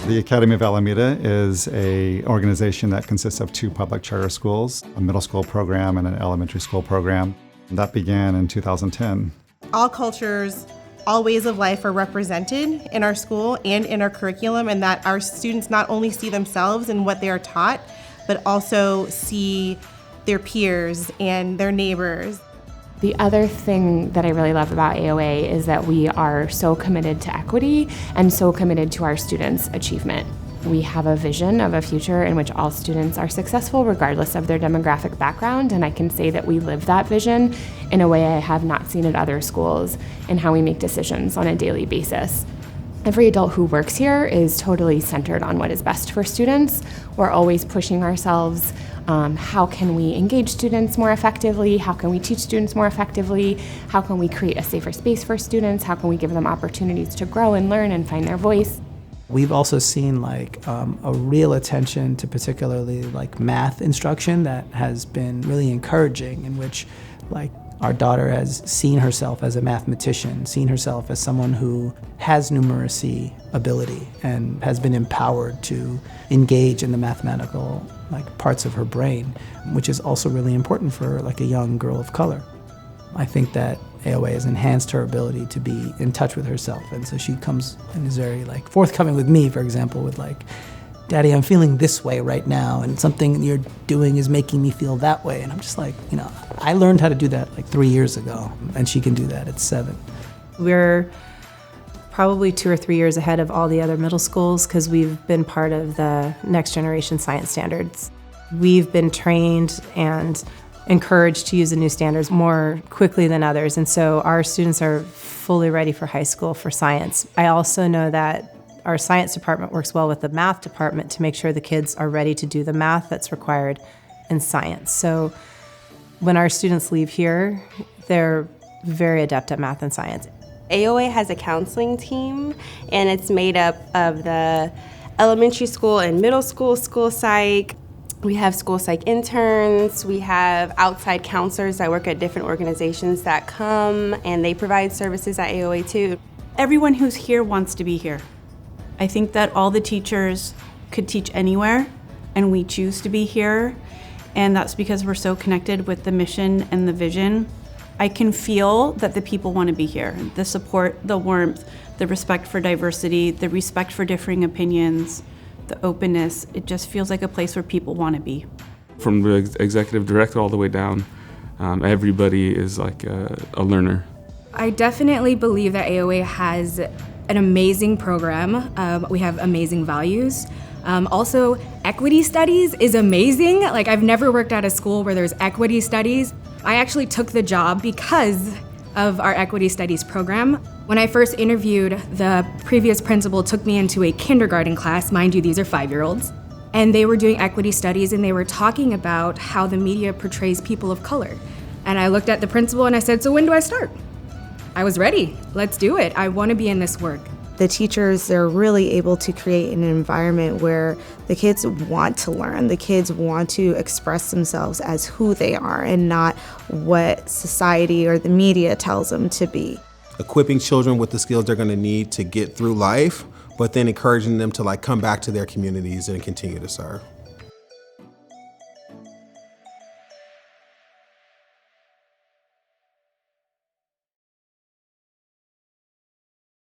The Academy of Alameda is an organization that consists of 2 public charter schools, a middle school program and an elementary school program. That began in 2010. All cultures, all ways of life are represented in our school and in our curriculum, and that our students not only see themselves in what they are taught, but also see their peers and their neighbors. The other thing that I really love about AOA is that we are so committed to equity and so committed to our students' achievement. We have a vision of a future in which all students are successful regardless of their demographic background, and I can say that we live that vision in a way I have not seen at other schools in how we make decisions on a daily basis. Every adult who works here is totally centered on what is best for students. We're always pushing ourselves. How can we engage students more effectively? How can we teach students more effectively? How can we create a safer space for students? How can we give them opportunities to grow and learn and find their voice? We've also seen a real attention to particularly math instruction that has been really encouraging, in which our daughter has seen herself as a mathematician, seen herself as someone who has numeracy ability and has been empowered to engage in the mathematical parts of her brain, which is also really important for a young girl of color. I think that AOA has enhanced her ability to be in touch with herself, and so she comes and is very forthcoming with me, for example, with Daddy, I'm feeling this way right now, and something you're doing is making me feel that way. And I'm just I learned how to do that 3 years ago, and she can do that at 7. We're probably 2 or 3 years ahead of all the other middle schools because we've been part of the next generation science standards. We've been trained and encouraged to use the new standards more quickly than others, and so our students are fully ready for high school for science. I also know that our science department works well with the math department to make sure the kids are ready to do the math that's required in science. So when our students leave here, they're very adept at math and science. AOA has a counseling team, and it's made up of the elementary school and middle school psych. We have school psych interns. We have outside counselors that work at different organizations that come, and they provide services at AOA too. Everyone who's here wants to be here. I think that all the teachers could teach anywhere, and we choose to be here, and that's because we're so connected with the mission and the vision. I can feel that the people want to be here. The support, the warmth, the respect for diversity, the respect for differing opinions, the openness. It just feels like a place where people want to be. From the executive director all the way down, everybody is a learner. I definitely believe that AOA has an amazing program. We have amazing values. Also, equity studies is amazing. I've never worked at a school where there's equity studies. I actually took the job because of our equity studies program. When I first interviewed, the previous principal took me into a kindergarten class. Mind you, these are 5-year-olds. And they were doing equity studies, and they were talking about how the media portrays people of color. And I looked at the principal and I said, so when do I start? I was ready. Let's do it. I want to be in this work. The teachers, they're really able to create an environment where the kids want to learn. The kids want to express themselves as who they are and not what society or the media tells them to be. Equipping children with the skills they're going to need to get through life, but then encouraging them to come back to their communities and continue to serve.